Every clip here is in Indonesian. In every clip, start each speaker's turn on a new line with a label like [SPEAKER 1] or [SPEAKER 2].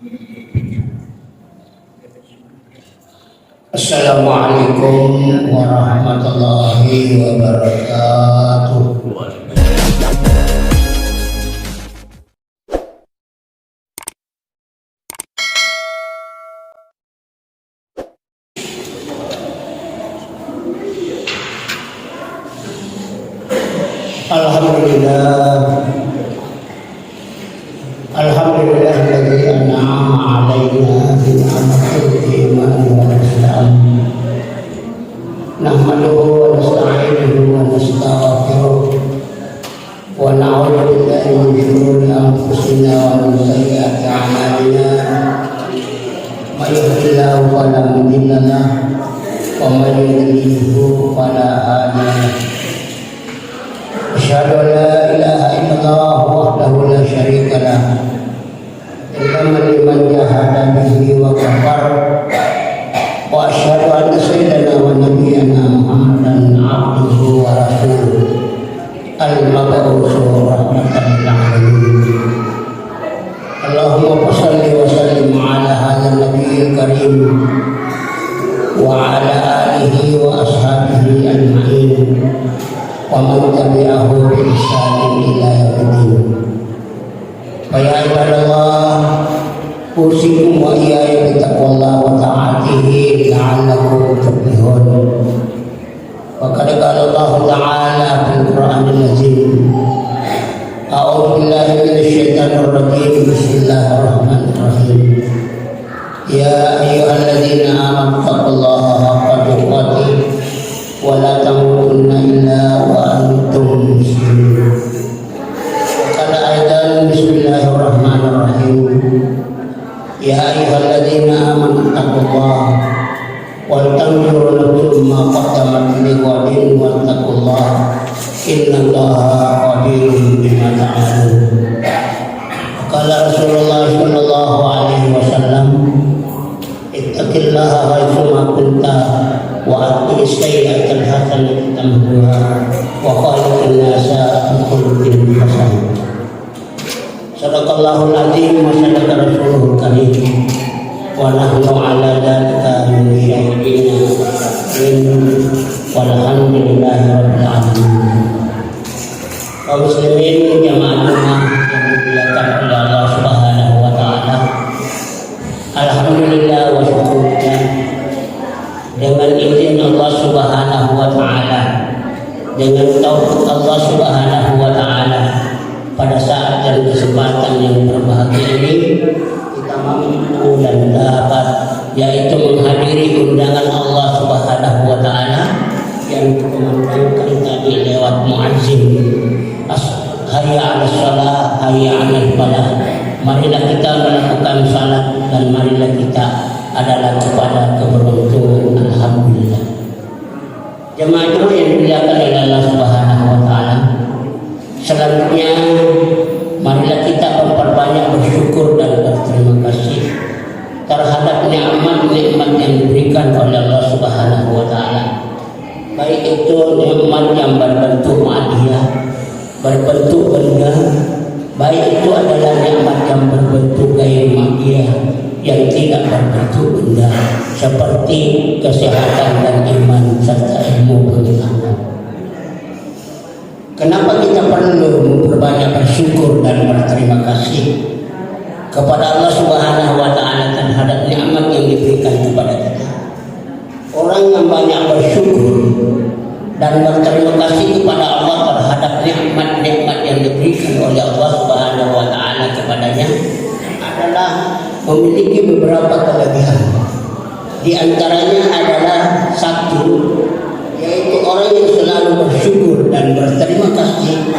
[SPEAKER 1] Assalamualaikum warahmatullahi wabarakatuh. Alhamdulillahilladzi an'ama 'alaina bi ni'matil iman wal islam. Nahmaduhu wa nasta'inuhu wa nastaghfiruh wa na'udzu billahi min shururi anfusina wa min sayyiati a'malina. May yahdihillahu fala mudilla lahu wa may yudlilhu fala hadiya lahu. Asyhadu an la ilaha illallah wahdahu la syarika lah. Liman jahada bihi wa kafar. Wa asyhadu anna sayyidana wa nabiyyana Muhammadan abduhu wa rasuluh al-mab'uts rahmatan lil alamin. Allahumma shalli wa sallim ala hadzal nabiyil karim wa ala alihi wa ashabihi ajma'in wa man tabi'ahu bi ihsanin ila yaumil. Ya ibadallah, usikum wa iyaya bi taqwallah wa ta'atihi la'allakum tuflihun. Wa qad qala Allah ta'ala fil Qur'anil Azim, a'udzu billahi minasy syaithanir rajim, bismillahirrahmanirrahim. Ya ayyuhalladzina amanu taqullaha haqqa tuqatih wa la tamutunna illa wa antum muslimun. Qala aidan bismillahirrahmanirrahim. Ya ayyuhalladzina amanu taqullaha wal tanzur nafsum ma qaddamat lighadin wattaqullaha innallaha khabirun bima ta'malun. Qala Rasulullah sallallahu alaihi wasallam, ittaqillaha haitsu ma kunta wa aqis sayyi'atal hasanata tamhuha wa khaliqin nasa bi khuluqin hasan. Sadaqallahul azim wa sadaqa rasuluhul karim wa nahnu ala dzalika min syahidin walhamdulillahi rabbil alamin. Kaum muslimin jamaah Jumat yang dimuliakan oleh Allah Subhanahu wa taala. Alhamdulillah wa syukurnya, dengan izin Allah Subhanahu wa taala, dengan taufik Allah Subhanahu wa taala, pada saat dan kesempatan yang berbahagia ini kita mampu dan dapat, yaitu menghadiri undangan Allah Subhanahu wa taala yang dikumandangkan tadi lewat muazzin, hayya 'alas shalah, hayya 'alal falah. Marilah kita melakukan salat dan marilah kita adalah kepada keberuntungan. Alhamdulillah. Jemaah yang dimuliakan oleh Allah Subhanahu wa taala, selanjutnya marilah kita memperbanyak bersyukur dan berterima kasih terhadap nikmat-nikmat yang diberikan oleh Allah Subhanahu wa taala. Baik itu nikmat yang berbentuk madiyah, berbentuk benda, baik itu adalah nikmat yang berbentuk ghair madiyah, yang tidak berbentuk benda, seperti kesehatan dan iman serta ilmu pengetahuan. Kenapa kita perlu memperbanyak bersyukur dan berterima kasih kepada Allah Subhanahu wa taala terhadap nikmat yang diberikan kepada kita? Orang yang banyak bersyukur dan berterima kasih kepada Allah terhadap nikmat-nikmat yang diberikan oleh Allah Subhanahu wa taala kepadanya adalah memiliki beberapa kelebihan. Di antaranya adalah satu, yaitu orang yang selalu bersyukur dan berterima kasih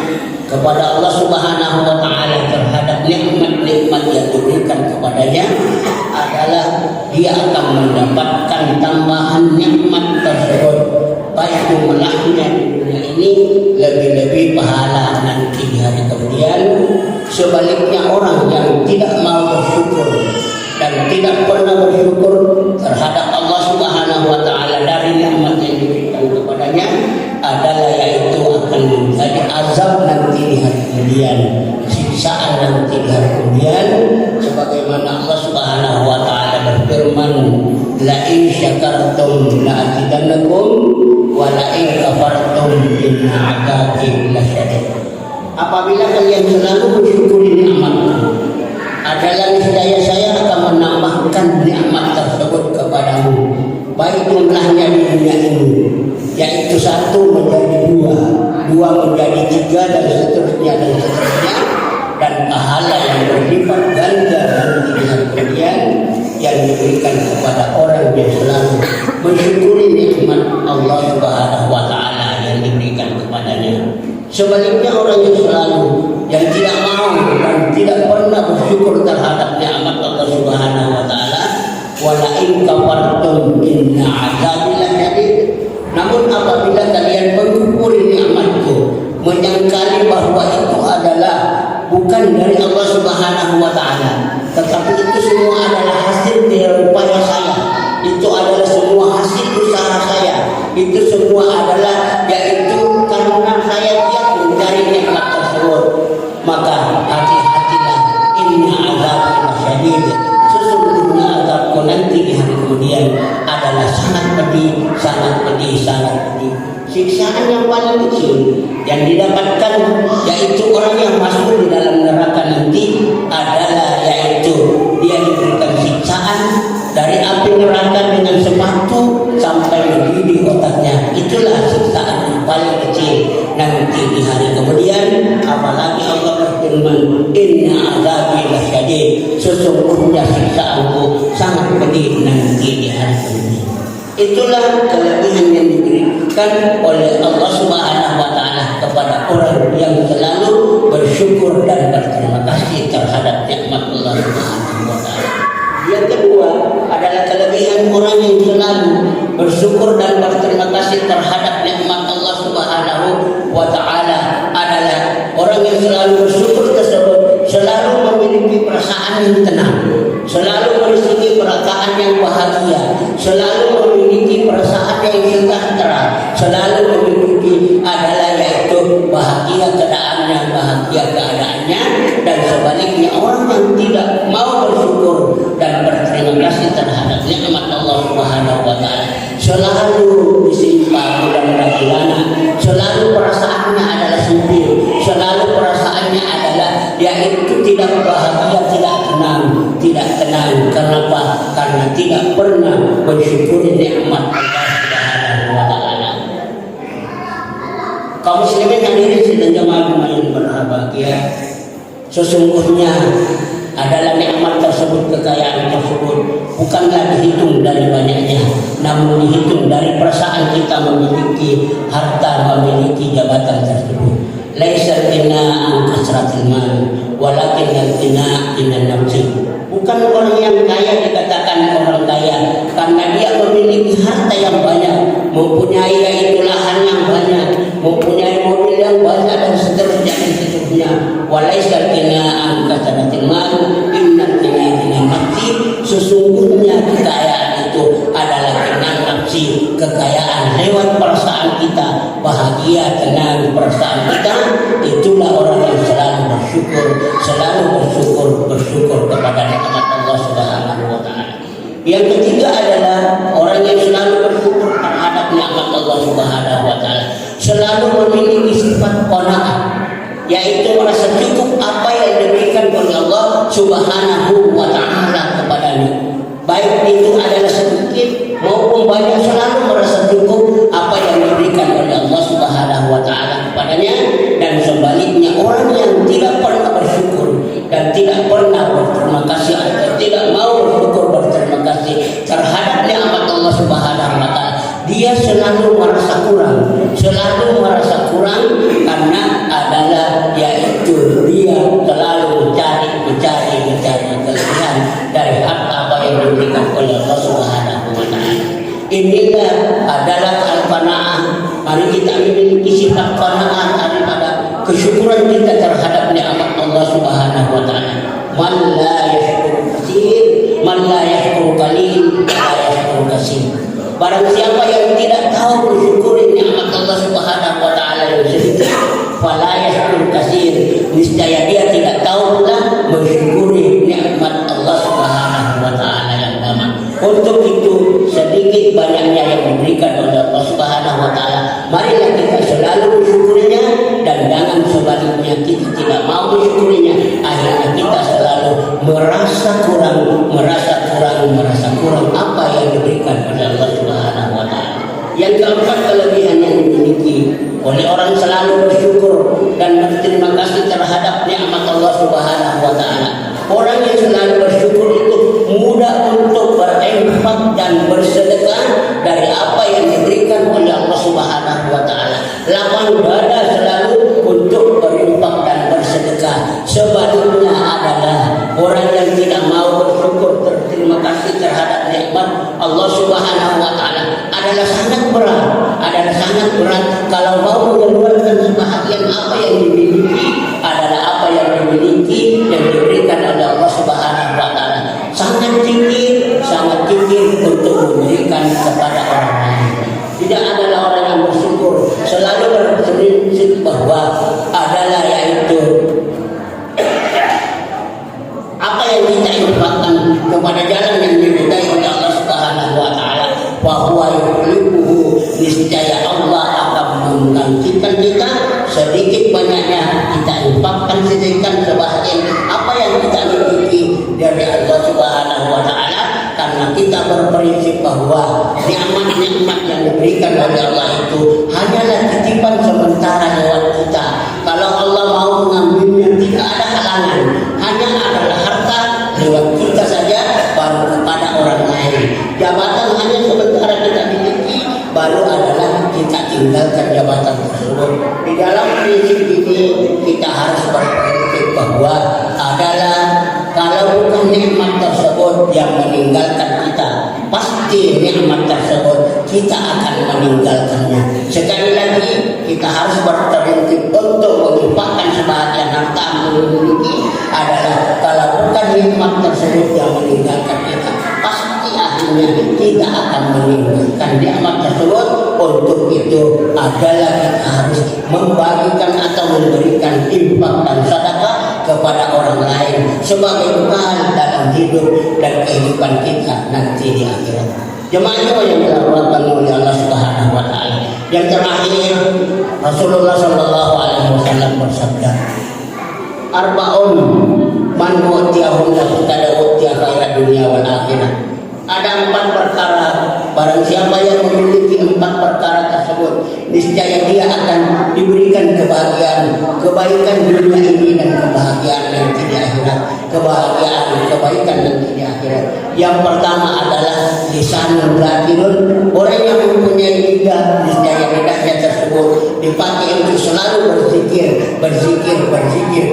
[SPEAKER 1] kepada Allah Subhanahu wa taala terhadap nikmat-nikmat yang diberikan kepadanya adalah dia akan mendapatkan tambahan nikmat tersebut, baik jumlahnya di dunia ini lebih-lebih pahala nanti di hari kemudian. Sebaliknya orang yang tidak mau bersyukur dan tidak pernah bersyukur terhadap Allah Subhanahu wa taala dari nikmat yang diberikan kepadanya adalah yaitu akan menjadi azab nanti di hari kemudian, siksaan nanti di hari kemudian, sebagaimana Allah Subhanahu berfirman, la in syakartum la azidannakum wa la in kafartum inna adzabi lasyadid. Apabila kalian selalu bersyukuri nikmatku, adalah niscaya saya akan menambahkan nikmat tersebut kepadamu, baik jumlahnya di dunia ini, yaitu 1 menjadi 2, 2 menjadi 3 dan seterusnya, dan pahala yang berlipat ganda nanti di hari kemudian yang diberikan kepada orang yang selalu mensyukuri nikmat Allah Subhanahu wa taala yang diberikan kepadanya. Sebaliknya orang yang selalu yang tidak mau dan tidak pernah bersyukur terhadap nikmat Allah Subhanahu wa taala, wala in kafartum inna azabi lasyadid. Namun apabila kalian mengkufuri nikmatku, menyangkali bahwa itu adalah bukan dari Allah Subhanahu wa taala, tetapi itu semua adalah hasil dari upaya saya, itu adalah semua hasil usaha saya, itu semua adalah yaitu karena saya giat mencari nikmat tersebut, maka hati-hatilah, inna azabi lasyadid. Sesungguhnya azabku nanti di hari kemudian adalah sangat pedih, sangat pedih, sangat pedih. Siksaan yang paling kecil yang didapatkan yaitu orang yang masuk di dalam neraka nanti adalah yaitu dia diberikan siksaan dari api neraka dengan sepatu sampai mendidih otaknya. Itulah siksaan yang paling kecil nanti di hari kemudian. Apalagi Allah berfirman, inna azabi lasyadid, sesungguhnya siksaanku sangat pedih nanti di hari kemudian. Itulah kelebihan yang diberikan oleh Allah Subhanahu wa taala kepada orang yang selalu bersyukur dan berterima kasih terhadap nikmat Allah Subhanahu wa taala. Yang kedua adalah kelebihan orang yang selalu bersyukur dan berterima kasih terhadap nikmat Allah Subhanahu wa taala adalah orang yang selalu bersyukur tersebut selalu memiliki perasaan yang tenang, selalu memiliki perasaan yang bahagia, selalu memiliki perasaan yang sejahtera, selalu memiliki adalah yaitu bahagia keadaannya, bahagia keadaannya. Dan sebaliknya orang yang tidak mau bersyukur dan berterima kasih terhadap nikmat Allah Subhanahu wa taala selalu disimpan dan bagaimana, selalu perasaannya adalah sempit, selalu perasaannya adalah yaitu tidak bahagia, tidak tenang, tidak tenang. Kenapa? Karena tidak pernah bersyukuri nikmat Allah Subhanahu wa taala. Kaum muslimin hadirin dan jemaah yang berbahagia, sesungguhnya adalah nikmat tersebut, kekayaan tersebut bukanlah dihitung dari banyaknya, namun dihitung dari perasaan kita memiliki harta, memiliki jabatan tersebut. Laisa ghina an kasratil mal, walakin al-ghina minan nafsi. Bukan orang yang kaya dikatakan orang kaya karena dia memiliki harta yang banyak, mempunyai yaitu lahan yang banyak, mempunyai mobil yang banyak dan seterusnya. Walaisa ghina an kasratil mal, innal ghina minan nafsi. Sesungguhnya kekayaan itu adalah ghina nafsi, kekayaan lewat perasaan kita, bahagia, tenang perasaan kita. Itulah orang yang selalu bersyukur kepada nikmat Allah Subhanahu wa taala. Yang ketiga adalah orang yang selalu bersyukur terhadap nikmat Allah Subhanahu wa taala, selalu memiliki sifat qanaah, yaitu merasa cukup apa yang diberikan oleh Allah Subhanahu wa taala kepadanya. Baik itu adalah sedikit maupun banyak, selalu merasa cukup apa yang diberikan oleh Allah Subhanahu wa taala kepadanya. Dan sebaliknya orang yang tidak pernah bersyukur dan tidak pernah berterima kasih atau tidak mau bersyukur berterima kasih terhadap nikmat Allah Subhanahu wa taala, dia selalu merasa kurang karena adalah yaitu dia selalu mencari kelebihan dari harta apa yang diberikan oleh Allah Subhanahu wa taala. Inilah adalah al-qanaah. Mari kita memiliki sifat qanaah daripada kesyukuran kita terhadap nikmat Allah Subhanahu wa taala. Man la yashkuru katsir, man la yashkuru qalil, la yashkuru katsir. Barang siapa yang tidak tahu bersyukuri nikmat Allah Subhanahu wa taala yang sedikit, fala yashkuru katsir, niscaya dia tidak tahu pula bersyukuri nikmat Allah Subhanahu wa taala yang banyak. merasa kurang apa yang diberikan oleh Allah Subhanahu wa taala. Yang keempat, kelebihan yang dimiliki oleh orang selalu bersyukur dan berterima kasih terhadap nikmat Allah Subhanahu wa taala. Orang yang selalu bersyukur itu mudah untuk berinfak dan bersedekah dari apa yang diberikan oleh Allah Subhanahu wa taala. Lapang dada selalu untuk berinfak dan bersedekah. Sebaliknya adalah orang yang tidak mau bersyukur berterima kasih terhadap nikmat Allah Subhanahu wa taala adalah sangat berat kalau mau mengeluarkan sebahagian apa yang dimiliki adalah apa yang dimiliki yang diberikan oleh Allah Subhanahu wa taala. Sangat kikir untuk memberikan kepada orang lain. Tidak adalah orang yang bersyukur, selalu berprinsip bahwa adalah yaitu apa yang kita infakkan kepada jalan yang diridai oleh Allah Subhanahu wa taala, wa huwa yuhibbuhu, niscaya Allah akan menggantikan kita sedikit banyaknya kita infakkan sedikit sebahagian apa yang kita miliki dari Allah Subhanahu wa taala, karena kita berprinsip bahwa nikmat-nikmat yang diberikan oleh Allah itu hanyalah titipan sementara lewat kita. Kalau Allah mau mengambilnya tidak ada halangan, hanya adalah harta lewat kita saja baru kepada orang lain. Jabatan hanya sementara kita miliki, baru adalah kita tinggalkan jabatan tersebut. Di dalam prinsip ini kita harus berprinsip bahwa adalah kalau bukan nikmat tersebut yang meninggalkan kita, pasti nikmat tersebut kita akan meninggalkannya. Sekali lagi kita harus berprinsip untuk menginfakkan sebahagian harta yang memiliki adalah kalau bukan nikmat tersebut yang meninggalkan kita, pasti akhirnya kita akan meninggalkan nikmat tersebut. Untuk itu adalah kita harus membagikan atau memberikan infak dan sedekah kepada orang lain sebagai bekal dalam hidup dan kehidupan kita nanti di akhirat. Jemaah yang dirahmati oleh Allah Subhanahu wa taala. Yang terakhir, Rasulullah sallallahu alaihi wasallam bersabda, "Arba'un man utiyahum lahu tadawutiya khairat dunia wal akhirah." Ada 4 perkara, barang siapa yang memiliki 4 perkara tersebut, niscaya dia akan diberikan kebahagiaan, kebaikan dunia ini dan kebahagiaan nanti di akhirat, kebaikan nanti di akhirat. Yang pertama adalah lisanul zakirun, orang yang mempunyai lidah, niscaya lidahnya tersebut dipakai untuk selalu berzikir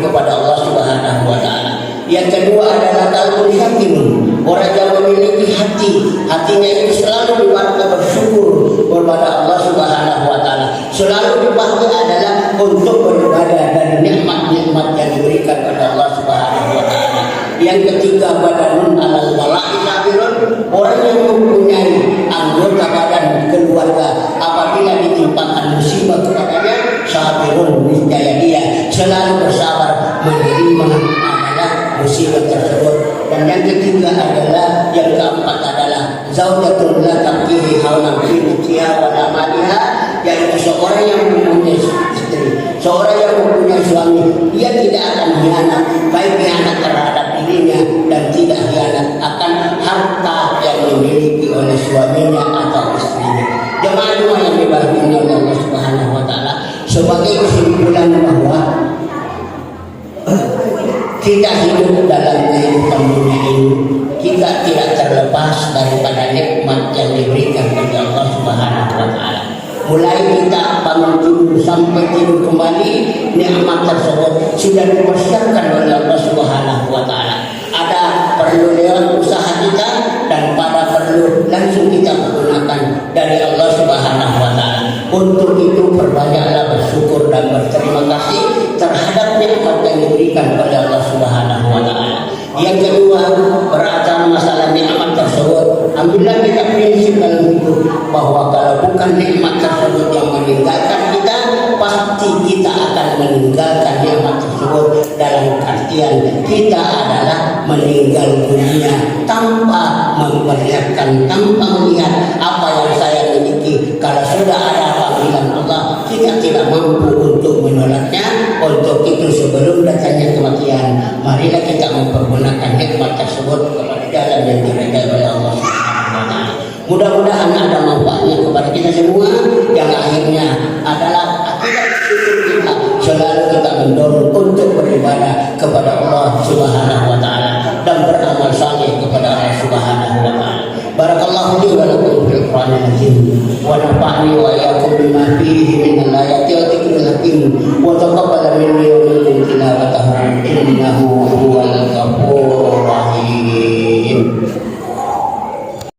[SPEAKER 1] kepada Allah Subhanahu wa taala. Yang kedua adalah qalbun syakirun, orang yang memiliki hatinya itu selalu dipakai bersyukur kepada Allah Subhanahu wa taala. Selalu dipakai adalah untuk beribadah dan nikmat-nikmat yang diberikan oleh Allah Subhanahu wa taala. Yang ketiga, badanun alal bala'i sabirun, orang yang mempunyai anggota badan keluarga apabila ditimpakan musibah kepadanya, sabirun, niscaya dia selalu bersabar menerima musibah tersebut. Dan yang ketiga adalah, yang keempat adalah zaujatul la taqdihi haulan fi mutiha wa amaliha, yaitu seorang yang mempunyai istri, seorang yang mempunyai suami, dia tidak akan hianat, baik hianat terhadap dirinya dan tidak hianat akan harta yang dimiliki oleh suaminya atau istrinya. Jemaah yang dibahagiakan oleh Allah Subhanahu wa taala, sebagai kesimpulan bahwa kita hidup dalam kehidupan dunia ini, kita tidak terlepas daripada nikmat yang diberikan oleh Allah Subhanahu wa taala. Mulai kita bangun tidur sampai tidur kembali, nikmat tersebut sudah dipersiapkan oleh Allah Subhanahu wa taala. Ada perlu lewat usaha kita dan pada perlu langsung kita menggunakan dari Allah Subhanahu wa taala. Untuk itu perbanyaklah bersyukur dan berterima kasih terhadap nikmat yang diberikan oleh Allah Subhanahu wa taala. Yang kedua, berbicara masalah nikmat tersebut, ambillah kita prinsip dalam hidup bahwa kalau bukan nikmat tersebut yang meninggalkan kita, pasti kita akan meninggalkan nikmat tersebut. Dalam artian kita adalah meninggal dunia tanpa memperlihatkan, tanpa melihat apa yang saya miliki. Kalau sudah ada panggilan Allah, kita tidak mampu untuk menolaknya. Untuk itu sebelum datangnya kematian, marilah kita mempergunakan semua yang akhirnya adalah akibat syukur kita. Selalu kita mendorong untuk beribadah kepada Allah Subhanahu wa taala dan beramal saleh kepada Allah Subhanahu wa taala. Barakallahu li wa lakum fil Qur'anil Azim wa nafa'ni wa iyyakum bima fihi min al-ayati wa dzikril hakim wa taqabbal minni wa minkum tilawatahu innahu huwal